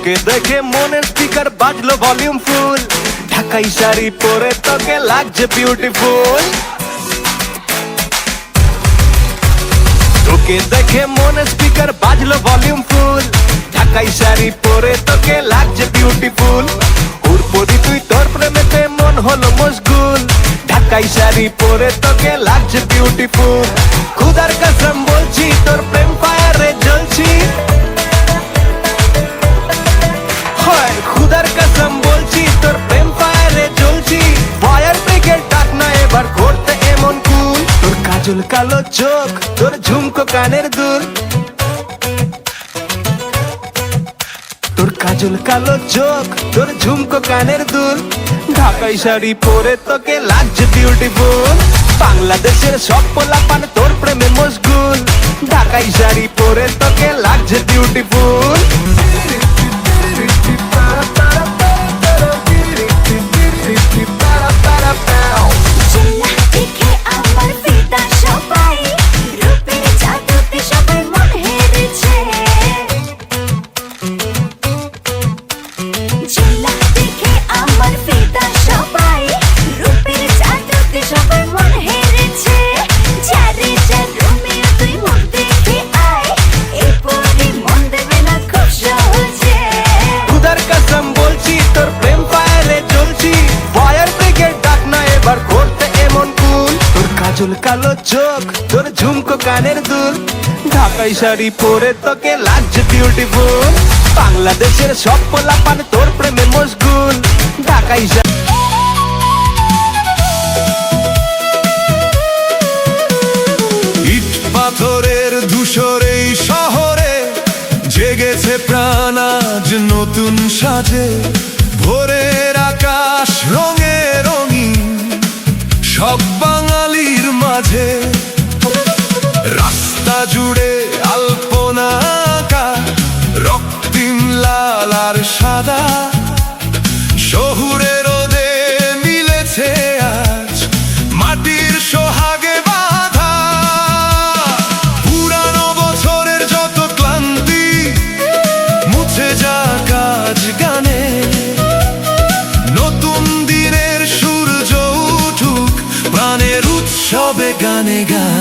তোকে দেখে মনের স্পিকার বাজলো ভলিউম ফুল, ঢাকাই শাড়ি পরে তোকে লাগছে বিউটিফুল। তোকে দেখে মনের স্পিকার বাজলো ভলিউম ফুল, ঢাকাই শাড়ি পরে তোকে লাগছে বিউটিফুল। উর্পদি তুই তোর প্রেমেতে মন হলো মশগুল, ঢাকাই শাড়ি পরে তোকে লাগছে বিউটিফুল। খুদার কসম বলছি তোর প্রেম ফায়ারে জ্বলছি, হয় খুদার কসম বলছি তোর প্রেম ফায়ারে জ্বলছি। ফায়ার ব্রিগেড ডাক না এবার করতে এমন কুল। তোর কাজল কালো চোখ, তোর ঝুমকো কানের দুল, তোর কাজল কালো চোখ, তোর ঝুমকো কানের দুল। ঢাকাই শাড়ি পরে তোকে লাগছে বিউটিফুল। বাংলাদেশের সব পোলাপান তোর প্রেমে মশগুল, ঢাকাই শাড়ি পরে তোকে লাগছে বিউটিফুল। কাজল কালো চোখ, তোর ঝুমকো কানের দুল, ঢাকাই শাড়ি পরে তোকে লাগছে বিউটিফুল। বাংলাদেশের সব পোলাপান তোর প্রেমে মশগুল, ঢাকাই শাড়ি। ইট পাথরের ধূসর এই শহরে জেগেছে প্রাণ আজ নতুন সাজে। ভোরের আকাশ রঙে রঙিন সব বাঙালির মাঝে। রাস্তা জুড়ে আলপনা আঁকা, রক্তিম লাল আর সাদা। শহুরে রোদে মিলেছে আজ মাটির সোহাগে বাঁধা। পুরানো বছরের যত ক্লান্তি মুছে যাক আজ গানে। নতুন দিনের সূর্য উঠুক প্রাণের উৎসবে গানে গানে।